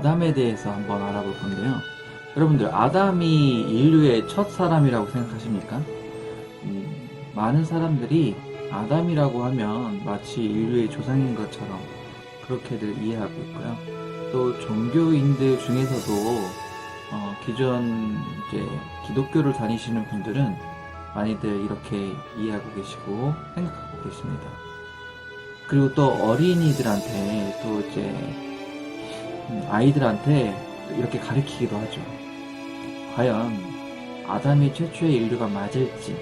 아담에 대해서 한번 알아볼 건데요. 여러분들, 아담이 인류의 첫 사람이라고 생각하십니까? 많은 사람들이 아담이라고 하면 마치 인류의 조상인 것처럼 그렇게들 이해하고 있고요. 또 종교인들 중에서도 기존 이제 기독교를 다니시는 분들은 많이들 이렇게 이해하고 계시고 생각하고 계십니다. 그리고 또 어린이들한테 또 이제 아이들한테 이렇게 가르치기도 하죠. 과연 아담이 최초의 인류가 맞을지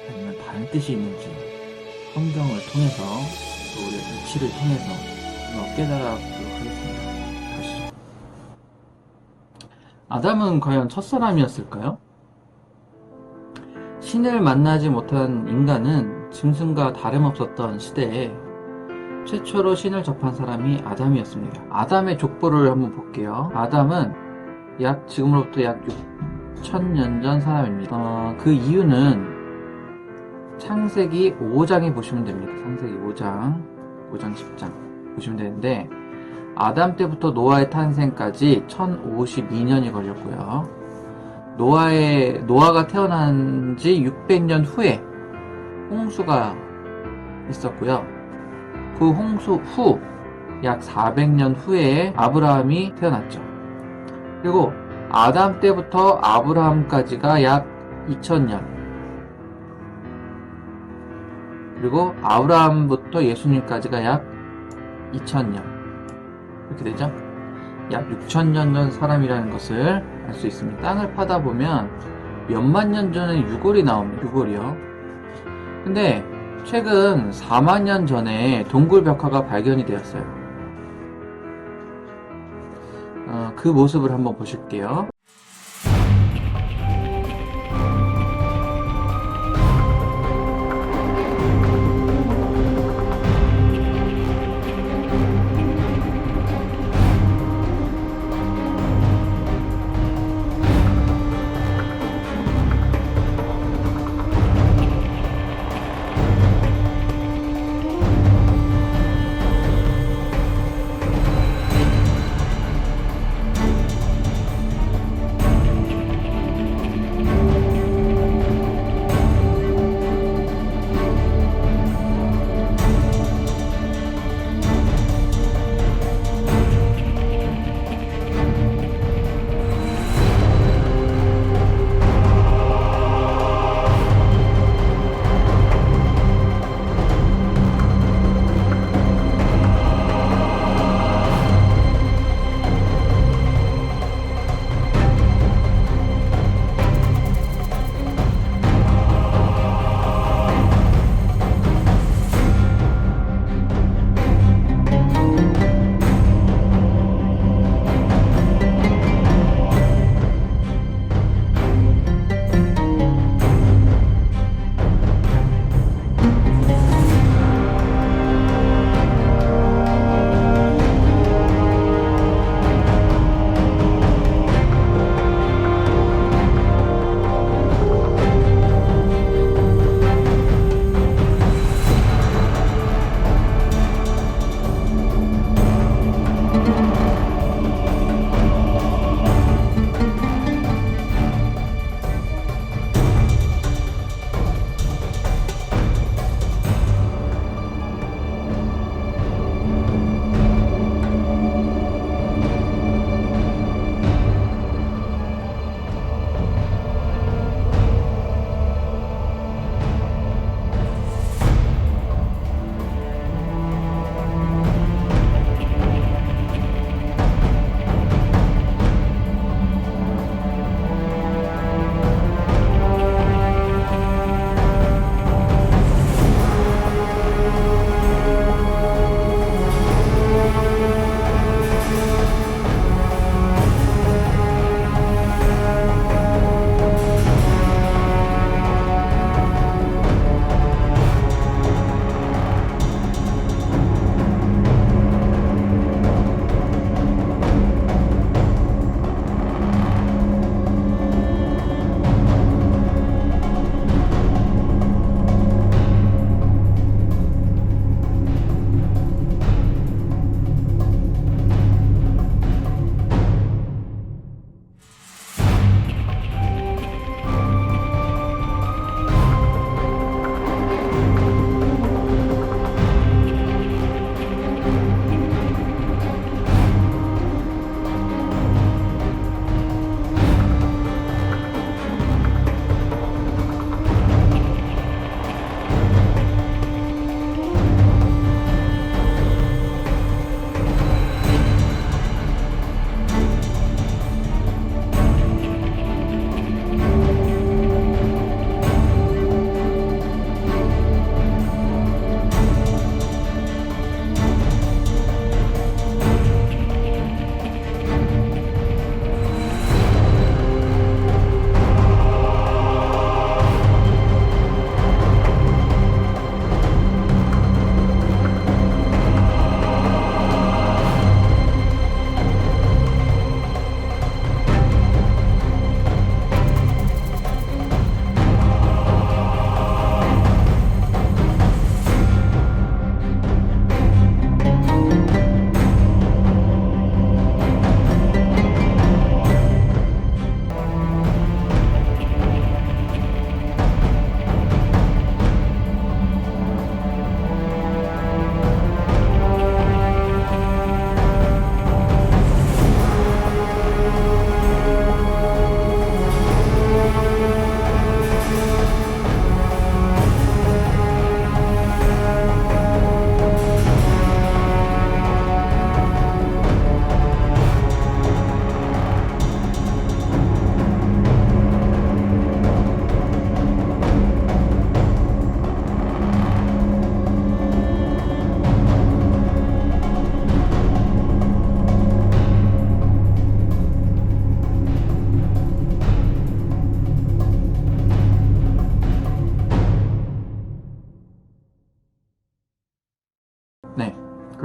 아니면 다른 뜻이 있는지 성경을 통해서 또 우리의 이치를 통해서 깨달아 보도록 하겠습니다. 가시죠. 아담은 과연 첫사람이었을까요? 신을 만나지 못한 인간은 짐승과 다름없었던 시대에 최초로 신을 접한 사람이 아담이었습니다. 아담의 족보를 한번 볼게요. 아담은 지금으로부터 약 6,000년 전 사람입니다. 그 이유는 창세기 5장에 보시면 됩니다. 창세기 5장, 10장 보시면 되는데, 아담 때부터 노아의 탄생까지 1052년이 걸렸고요. 노아가 태어난 지 600년 후에 홍수가 있었고요. 그 홍수 후 약 400년 후에 아브라함이 태어났죠. 그리고 아담 때부터 아브라함까지가 약 2000년, 그리고 아브라함부터 예수님까지가 약 2000년, 이렇게 되죠. 약 6000년 전 사람이라는 것을 알 수 있습니다. 땅을 파다 보면 몇만 년 전에 유골이 나옵니다. 유골이요. 근데 최근 4만 년 전에 동굴 벽화가 발견이 되었어요. 그 모습을 한번 보실게요.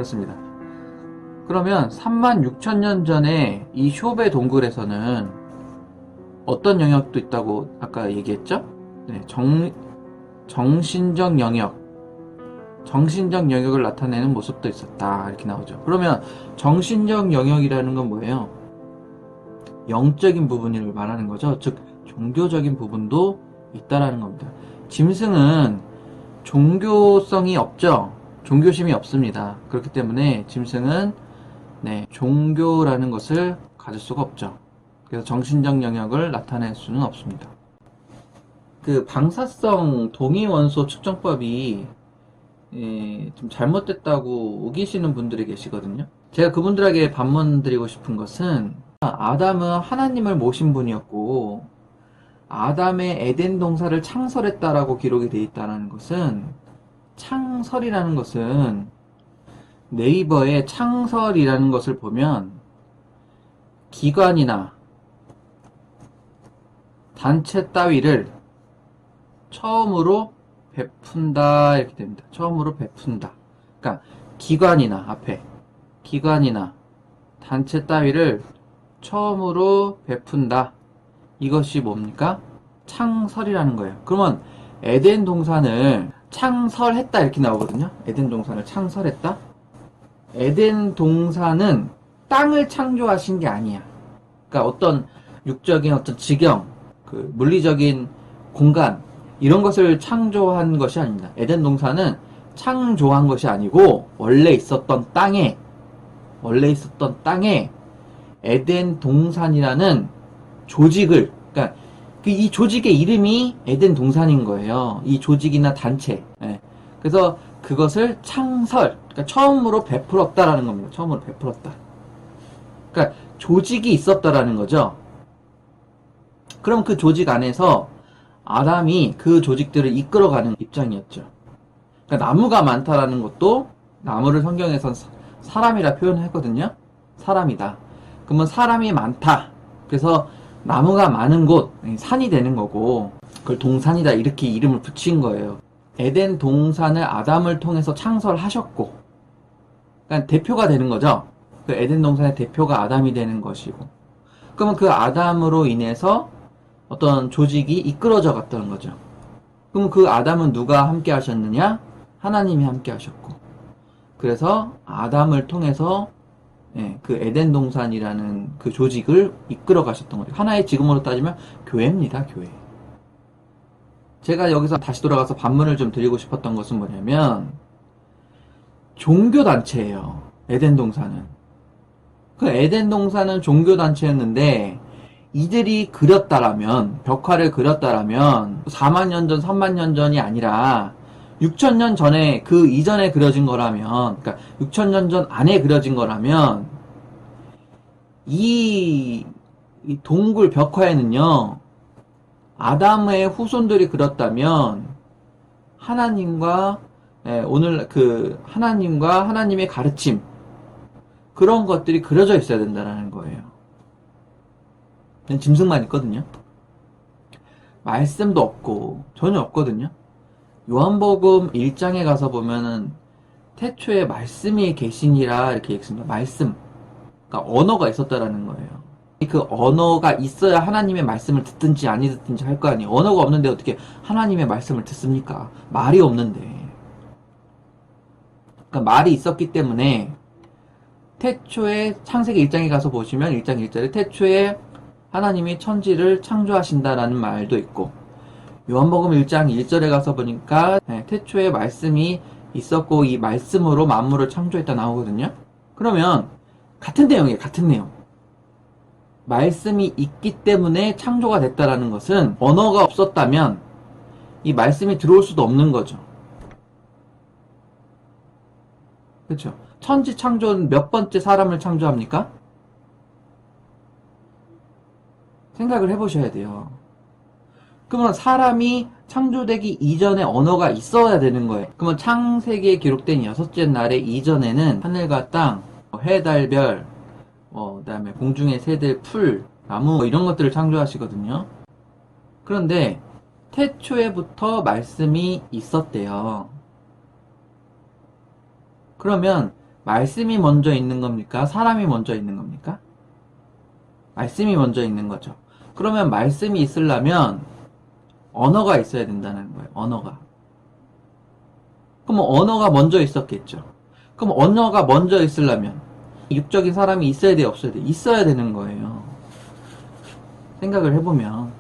그렇습니다. 그러면 36,000년 전에 이 쇼베 동굴에서는 어떤 영역도 있다고 아까 얘기했죠? 네, 정신적 영역, 정신적 영역을 나타내는 모습도 있었다. 이렇게 나오죠. 그러면 정신적 영역이라는 건 뭐예요? 영적인 부분을 말하는 거죠. 즉 종교적인 부분도 있다라는 겁니다. 짐승은 종교성이 없죠. 종교심이 없습니다. 그렇기 때문에 짐승은 종교라는 것을 가질 수가 없죠. 그래서 정신적 영역을 나타낼 수는 없습니다. 그 방사성 동위원소 측정법이 좀 잘못됐다고 우기시는 분들이 계시거든요. 제가 그분들에게 반문 드리고 싶은 것은 아담은 하나님을 모신 분이었고 아담의 에덴 동산을 창설했다라고 기록이 되어 있다는 것은 창설이라는 것은 네이버에 창설이라는 것을 보면 기관이나 단체 따위를 처음으로 베푼다 이렇게 됩니다. 처음으로 베푼다. 그러니까 기관이나 앞에 기관이나 단체 따위를 처음으로 베푼다. 이것이 뭡니까? 창설이라는 거예요. 그러면 에덴 동산을 창설했다 이렇게 나오거든요. 에덴 동산을 창설했다. 에덴 동산은 땅을 창조하신 게 아니야. 그러니까 어떤 육적인 어떤 지경, 그 물리적인 공간 이런 것을 창조한 것이 아닙니다. 에덴 동산은 창조한 것이 아니고 원래 있었던 땅에 에덴 동산이라는 조직을, 그러니까 이 조직의 이름이 에덴 동산인 거예요. 이 조직이나 단체. 그래서 그것을 창설, 그러니까 처음으로 베풀었다라는 겁니다. 처음으로 베풀었다. 그러니까 조직이 있었다라는 거죠. 그럼 그 조직 안에서 아담이 그 조직들을 이끌어가는 입장이었죠. 그러니까 나무가 많다라는 것도 나무를 성경에선 사람이라 표현했거든요. 사람이다. 그러면 사람이 많다. 그래서 나무가 많은 곳, 산이 되는 거고 그걸 동산이다 이렇게 이름을 붙인 거예요. 에덴 동산을 아담을 통해서 창설하셨고, 그러니까 대표가 되는 거죠. 그 에덴 동산의 대표가 아담이 되는 것이고, 그러면 그 아담으로 인해서 어떤 조직이 이끌어져 갔다는 거죠. 그럼 그 아담은 누가 함께 하셨느냐? 하나님이 함께 하셨고, 그래서 아담을 통해서 그 에덴 동산이라는 그 조직을 이끌어 가셨던 거죠. 하나의 지금으로 따지면 교회입니다, 교회. 제가 여기서 다시 돌아가서 반문을 좀 드리고 싶었던 것은 뭐냐면, 종교단체예요. 에덴 동산은. 그 에덴 동산은 종교단체였는데, 이들이 그렸다라면, 벽화를 그렸다라면, 4만 년 전, 3만 년 전이 아니라, 6,000년 전에, 그 이전에 그려진 거라면, 그러니까 6,000년 전 안에 그려진 거라면, 이 동굴 벽화에는요, 아담의 후손들이 그렸다면 하나님과 오늘 그 하나님과 하나님의 가르침 그런 것들이 그려져 있어야 된다는 거예요. 짐승만 있거든요. 말씀도 없고 전혀 없거든요. 요한복음 1장에 가서 보면은 태초에 말씀이 계시니라 이렇게 읽습니다. 말씀. 그러니까 언어가 있었다라는 거예요. 그 언어가 있어야 하나님의 말씀을 듣든지 아니 듣든지 할 거 아니에요. 언어가 없는데 어떻게 하나님의 말씀을 듣습니까? 말이 없는데. 그러니까 말이 있었기 때문에 태초에 창세기 1장에 가서 보시면 1장 1절에 태초에 하나님이 천지를 창조하신다라는 말도 있고, 요한복음 1장 1절에 가서 보니까 태초에 말씀이 있었고 이 말씀으로 만물을 창조했다 나오거든요. 그러면 같은 내용이에요. 같은 내용. 말씀이 있기 때문에 창조가 됐다라는 것은 언어가 없었다면 이 말씀이 들어올 수도 없는 거죠. 그렇죠? 천지 창조는 몇 번째 사람을 창조합니까? 생각을 해보셔야 돼요. 그러면 사람이 창조되기 이전에 언어가 있어야 되는 거예요. 그러면 창세기에 기록된 여섯째 날의 이전에는 하늘과 땅, 해, 달, 별, 그다음에 공중의 새들, 풀, 나무 이런 것들을 창조하시거든요. 그런데 태초에부터 말씀이 있었대요. 그러면 말씀이 먼저 있는 겁니까? 사람이 먼저 있는 겁니까? 말씀이 먼저 있는 거죠. 그러면 말씀이 있으려면 언어가 있어야 된다는 거예요. 언어가. 그럼 언어가 먼저 있었겠죠. 그럼 언어가 먼저 있으려면 육적인 사람이 있어야 돼, 없어야 돼? 있어야 되는 거예요. 생각을 해보면.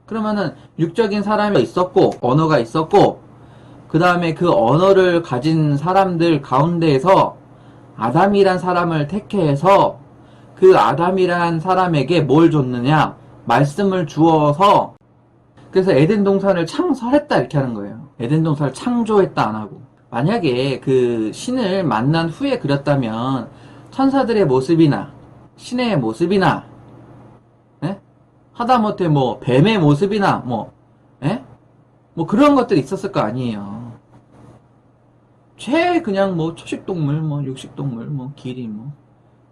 그러면은 육적인 사람이 있었고 언어가 있었고 그 다음에 그 언어를 가진 사람들 가운데에서 아담이란 사람을 택해서 그 아담이란 사람에게 뭘 줬느냐? 말씀을 주어서 그래서 에덴 동산을 창설했다 이렇게 하는 거예요. 에덴 동산을 창조했다 안 하고. 만약에 그 신을 만난 후에 그렸다면 천사들의 모습이나 신의 모습이나 예? 하다못해 뭐 뱀의 모습이나 뭐 그런 것들이 있었을 거 아니에요. 그냥 뭐 초식동물 뭐 육식동물 뭐 길이 뭐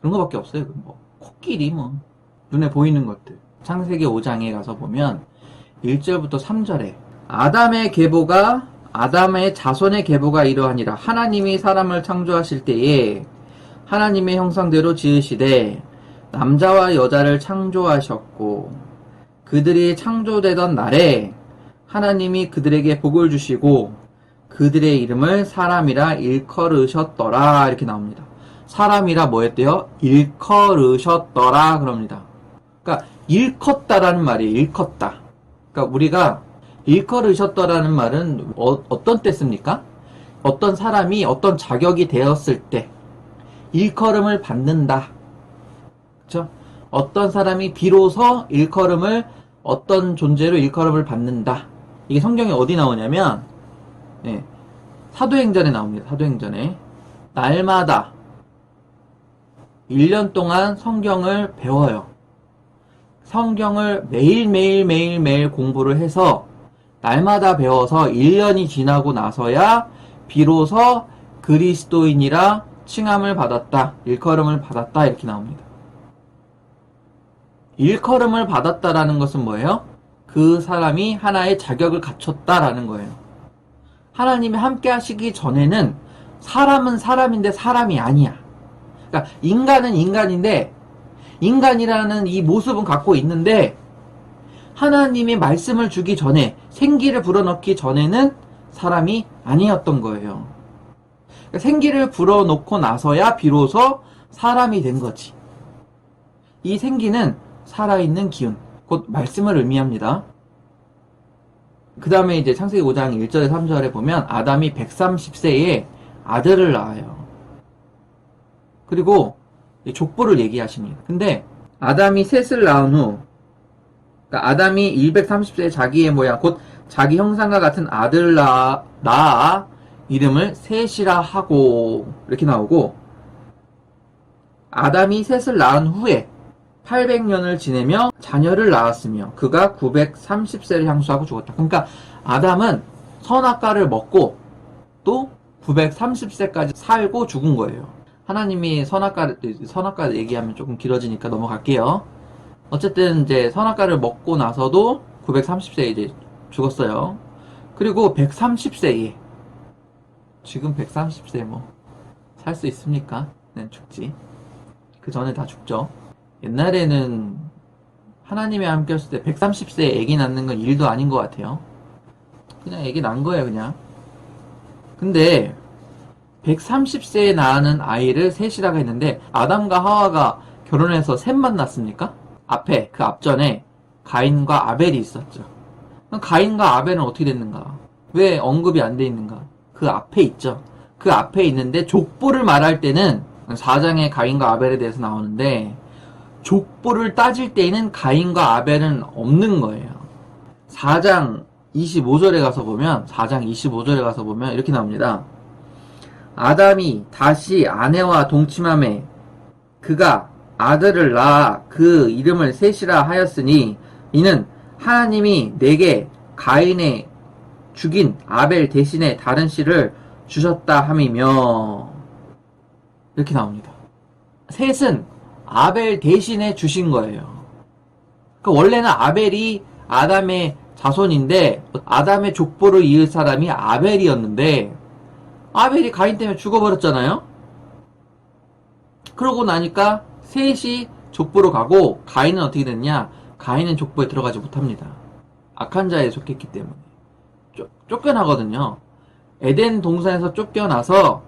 그런 거밖에 없어요. 뭐 코끼리 뭐 눈에 보이는 것들. 창세기 5장에 가서 보면 1절부터 3절에 아담의 자손의 계보가 이러하니라. 하나님이 사람을 창조하실 때에 하나님의 형상대로 지으시되 남자와 여자를 창조하셨고 그들이 창조되던 날에 하나님이 그들에게 복을 주시고 그들의 이름을 사람이라 일컬으셨더라 이렇게 나옵니다. 사람이라 뭐였대요? 일컬으셨더라 그럽니다. 그러니까 일컸다라는 말이에요. 일컸다. 그러니까 우리가 일컬으셨더라는 말은 어떤 때 씁니까? 어떤 사람이 어떤 자격이 되었을 때 일컬음을 받는다. 그렇죠? 어떤 사람이 비로소 어떤 존재로 일컬음을 받는다. 이게 성경에 어디 나오냐면 사도행전에 나옵니다. 사도행전에 날마다 1년 동안 성경을 배워요. 성경을 매일 공부를 해서 날마다 배워서 1년이 지나고 나서야 비로소 그리스도인이라 칭함을 받았다. 일컬음을 받았다. 이렇게 나옵니다. 일컬음을 받았다라는 것은 뭐예요? 그 사람이 하나의 자격을 갖췄다라는 거예요. 하나님이 함께 하시기 전에는 사람은 사람인데 사람이 아니야. 그러니까 인간은 인간인데 인간이라는 이 모습은 갖고 있는데 하나님이 말씀을 주기 전에 생기를 불어넣기 전에는 사람이 아니었던 거예요. 그러니까 생기를 불어넣고 나서야 비로소 사람이 된 거지. 이 생기는 살아있는 기운, 곧 말씀을 의미합니다. 그 다음에 이제 창세기 5장 1절에 3절에 보면 아담이 130세에 아들을 낳아요. 그리고 족보를 얘기하십니다. 근데 아담이 셋을 낳은 후 그러니까 아담이 230세에 자기의 모양 곧 자기 형상과 같은 아들을 낳아 이름을 셋이라 하고 이렇게 나오고 아담이 셋을 낳은 후에 800년을 지내며 자녀를 낳았으며 그가 930세를 향수하고 죽었다. 그러니까 아담은 선악과를 먹고 또 930세까지 살고 죽은 거예요. 하나님이 선악과 얘기하면 조금 길어지니까 넘어갈게요. 어쨌든 이제 선악과를 먹고 나서도 930세에 이제 죽었어요. 그리고 130세에 지금 130세 뭐 살 수 있습니까? 네, 죽지. 그 전에 다 죽죠. 옛날에는 하나님이 함께 했을 때 130세에 애기 낳는 건 일도 아닌 것 같아요. 그냥 애기 낳은 거예요, 그냥. 근데 130세에 낳는 아이를 셋이라고 했는데 아담과 하와가 결혼해서 셋만 낳습니까? 그 앞전에 가인과 아벨이 있었죠. 그럼 가인과 아벨은 어떻게 됐는가? 왜 언급이 안 돼 있는가? 그 앞에 있죠. 그 앞에 있는데 족보를 말할 때는 4장에 가인과 아벨에 대해서 나오는데 족보를 따질 때에는 가인과 아벨은 없는 거예요. 4장 25절에 가서 보면 이렇게 나옵니다. 아담이 다시 아내와 동침함에 그가 아들을 낳아 그 이름을 셋이라 하였으니 이는 하나님이 내게 가인의 죽인 아벨 대신에 다른 씨를 주셨다 함이며 이렇게 나옵니다. 셋은 아벨 대신에 주신 거예요. 그러니까 원래는 아벨이 아담의 자손인데 아담의 족보를 이을 사람이 아벨이었는데 아벨이 가인 때문에 죽어버렸잖아요. 그러고 나니까 셋이 족보로 가고 가인은 어떻게 됐냐? 가인은 족보에 들어가지 못합니다. 악한 자에 속했기 때문에 쫓겨나거든요. 에덴 동산에서 쫓겨나서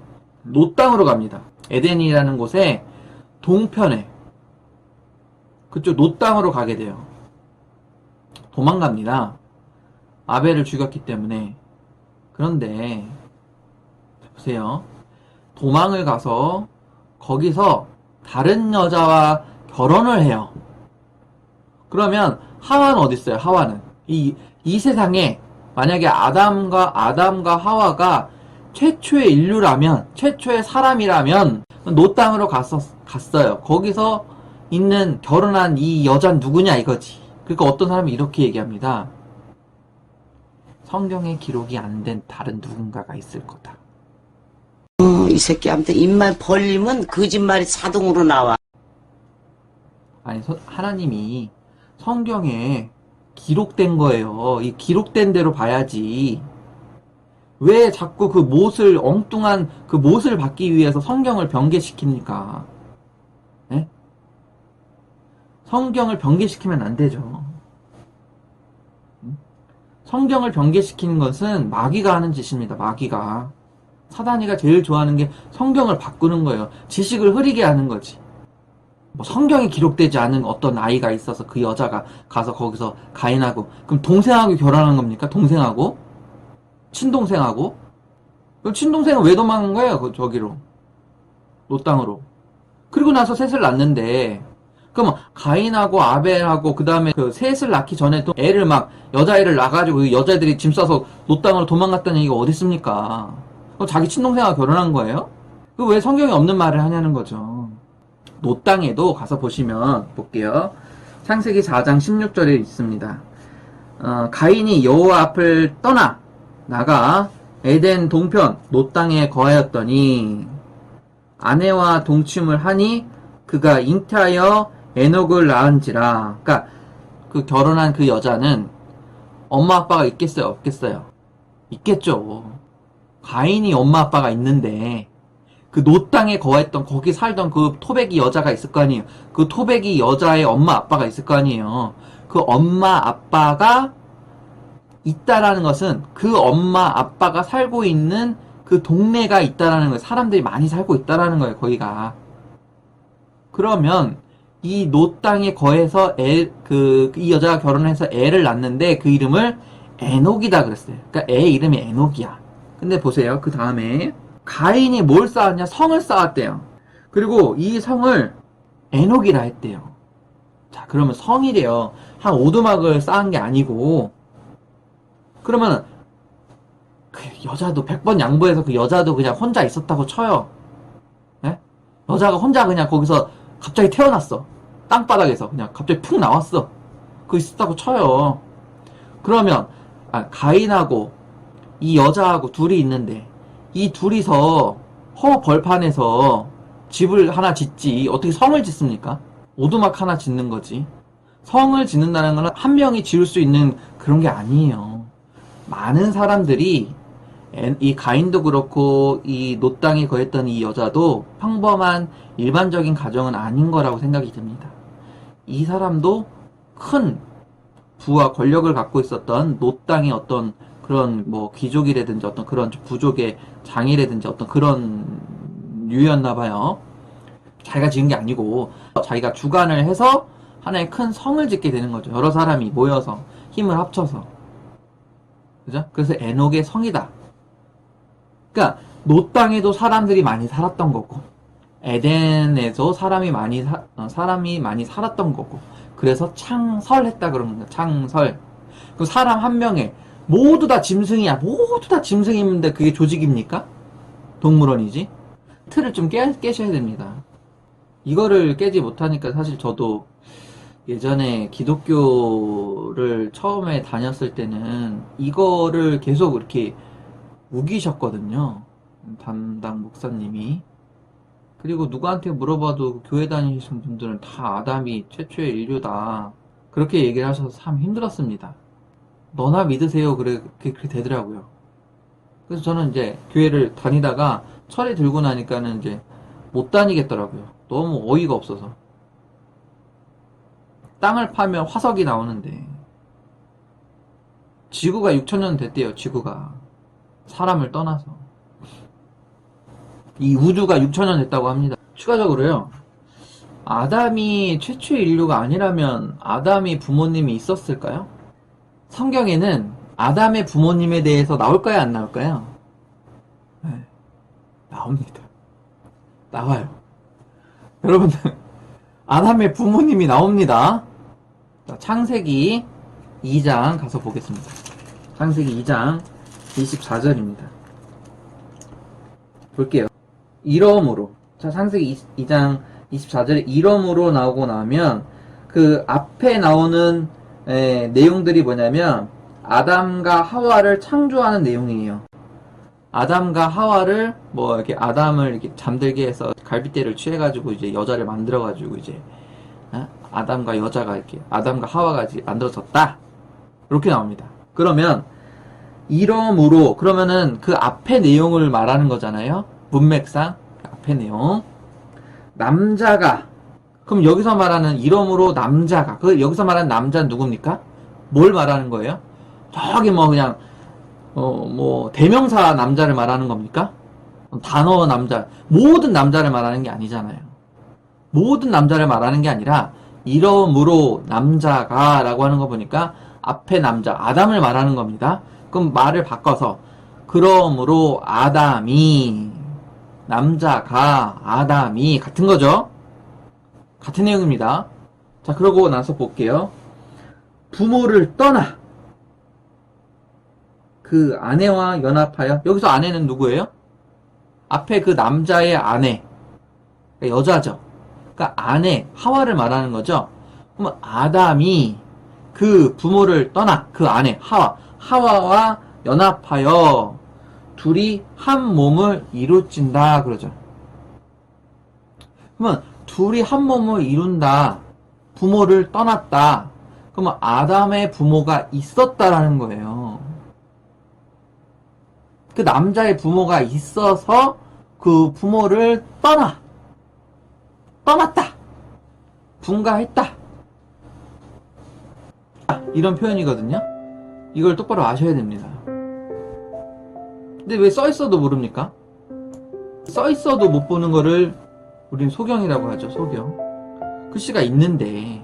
놋 땅으로 갑니다. 에덴이라는 곳에 동편에 그쪽 놋 땅으로 가게 돼요. 도망갑니다. 아벨을 죽였기 때문에. 그런데 보세요. 도망을 가서 거기서 다른 여자와 결혼을 해요. 그러면 하와는 어디 있어요? 하와는 이 세상에 만약에 아담과 하와가 최초의 인류라면, 최초의 사람이라면 놋 땅으로 갔어요. 거기서 있는 결혼한 이 여자는 누구냐 이거지. 그러니까 어떤 사람이 이렇게 얘기합니다. 성경에 기록이 안 된 다른 누군가가 있을 거다. 이 새끼한테 입만 벌리면 거짓말이 자동으로 나와. 아니, 하나님이 성경에 기록된 거예요. 이 기록된 대로 봐야지. 왜 자꾸 그 못을, 엉뚱한 그 못을 받기 위해서 성경을 변개시킵니까? 네? 성경을 변개시키면 안 되죠. 성경을 변개시키는 것은 마귀가 하는 짓입니다. 마귀가. 사단이가 제일 좋아하는 게 성경을 바꾸는 거예요. 지식을 흐리게 하는 거지. 뭐 성경에 기록되지 않은 어떤 아이가 있어서 그 여자가 가서 거기서 가인하고, 그럼 동생하고 결혼한 겁니까? 동생하고? 친동생하고? 그럼 친동생은 왜 도망간 거예요? 저기로. 놋 땅으로. 그리고 나서 셋을 낳는데, 그럼 가인하고 아벨하고 그 다음에 그 셋을 낳기 전에 또 애를 막 여자애를 낳아가지고 그 여자애들이 짐 싸서 놋 땅으로 도망갔다는 얘기가 어디 있습니까? 그럼 자기 친동생하고 결혼한 거예요? 그 왜 성경에 없는 말을 하냐는 거죠. 놋 땅에도 가서 보시면 볼게요. 창세기 4장 16절에 있습니다. 가인이 여호와 앞을 떠나 나가 에덴 동편 놋 땅에 거하였더니 아내와 동침을 하니 그가 잉태하여 에녹을 낳은지라. 그러니까 그 결혼한 그 여자는 엄마 아빠가 있겠어요? 없겠어요? 있겠죠. 가인이 엄마 아빠가 있는데 그 놋 땅에 거했던, 거기 살던 그 토백이 여자가 있을 거 아니에요. 그 토백이 여자의 엄마 아빠가 있을 거 아니에요. 그 엄마 아빠가 있다라는 것은 그 엄마 아빠가 살고 있는 그 동네가 있다라는 거예요. 사람들이 많이 살고 있다라는 거예요. 거기가. 그러면 이 놋 땅에 거해서 이 여자가 결혼해서 애를 낳는데 그 이름을 에녹이다 그랬어요. 그러니까 애 이름이 에녹이야. 근데 보세요. 그 다음에 가인이 뭘 쌓았냐? 성을 쌓았대요. 그리고 이 성을 에녹이라 했대요. 자, 그러면 성이래요. 한 오두막을 쌓은 게 아니고, 그러면 그 여자도 100번 양보해서 그 여자도 그냥 혼자 있었다고 쳐요. 네? 여자가 혼자 그냥 거기서 갑자기 태어났어. 땅바닥에서 그냥 갑자기 푹 나왔어. 그거 있었다고 쳐요. 그러면 가인하고 이 여자하고 둘이 있는데 이 둘이서 벌판에서 집을 하나 짓지 어떻게 성을 짓습니까? 오두막 하나 짓는 거지. 성을 짓는다는 건 한 명이 지을 수 있는 그런 게 아니에요. 많은 사람들이, 이 가인도 그렇고 이 놋 땅에 거했던 이 여자도 평범한 일반적인 가정은 아닌 거라고 생각이 듭니다. 이 사람도 큰 부와 권력을 갖고 있었던 놋 땅의 어떤 그런 뭐 귀족이라든지 어떤 그런 부족의 장이라든지 어떤 그런 유였나 봐요. 자기가 지은 게 아니고 자기가 주관을 해서 하나의 큰 성을 짓게 되는 거죠. 여러 사람이 모여서 힘을 합쳐서. 그죠? 그래서 에녹의 성이다. 그러니까 놋 땅에도 사람들이 많이 살았던 거고, 에덴에도 사람이 많이 살았던 거고, 그래서 창설했다 그런 겁니다. 창설. 그 사람 한 명에 모두 다 짐승이야. 모두 다 짐승인데 그게 조직입니까? 동물원이지. 틀을 좀 깨셔야 됩니다. 이거를 깨지 못하니까 사실 저도 예전에 기독교를 처음에 다녔을 때는 이거를 계속 이렇게 우기셨거든요. 담당 목사님이. 그리고 누구한테 물어봐도 교회 다니시는 분들은 다 아담이 최초의 인류다. 그렇게 얘기를 하셔서 참 힘들었습니다. 너나 믿으세요. 그렇게 되더라고요. 그래서 저는 이제 교회를 다니다가 철이 들고 나니까는 이제 못 다니겠더라고요. 너무 어이가 없어서. 땅을 파면 화석이 나오는데 지구가 6천년 됐대요. 지구가 사람을 떠나서 이 우주가 6천년 됐다고 합니다. 추가적으로요, 아담이 최초의 인류가 아니라면 아담이 부모님이 있었을까요? 성경에는 아담의 부모님에 대해서 나올까요, 안 나올까요? 네, 나옵니다. 나와요. 여러분들, 아담의 부모님이 나옵니다. 자, 창세기 2장 가서 보겠습니다. 창세기 2장 24절입니다. 볼게요. 이러므로, 자, 창세기 2장 24절에 이러므로 나오고 나면 그 앞에 나오는 내용들이 뭐냐면 아담과 하와를 창조하는 내용이에요. 아담과 하와를 뭐 이렇게 아담을 이렇게 잠들게 해서 갈빗대를 취해가지고 이제 여자를 만들어가지고 이제 아담과 여자가 이렇게 아담과 하와가 이제 만들어졌다, 이렇게 나옵니다. 그러면 이러므로, 그러면은 그 앞에 내용을 말하는 거잖아요. 문맥상 앞에 내용. 남자가, 그럼 여기서 말하는 이러므로 남자가, 그 여기서 말하는 남자는 누굽니까? 뭘 말하는 거예요? 저기 뭐 그냥 뭐 대명사 남자를 말하는 겁니까? 단어 남자, 모든 남자를 말하는 게 아니잖아요. 모든 남자를 말하는 게 아니라 이러므로 남자가 라고 하는 거 보니까 앞에 남자 아담을 말하는 겁니다. 그럼 말을 바꿔서 그러므로 아담이, 남자가 아담이, 같은 거죠. 같은 내용입니다. 자, 그러고 나서 볼게요. 부모를 떠나 그 아내와 연합하여, 여기서 아내는 누구예요? 앞에 그 남자의 아내, 그러니까 여자죠. 그러니까 아내 하와를 말하는 거죠. 그러면 아담이 그 부모를 떠나 그 아내 하와와 연합하여 둘이 한 몸을 이루어진다 그러죠. 그러면 둘이 한 몸을 이룬다, 부모를 떠났다, 그러면 아담의 부모가 있었다라는 거예요. 그 남자의 부모가 있어서 그 부모를 떠났다, 분가했다, 이런 표현이거든요. 이걸 똑바로 아셔야 됩니다. 근데 왜 써있어도 모릅니까? 써있어도 못 보는 거를 우리는 소경이라고 하죠. 소경. 글씨가 있는데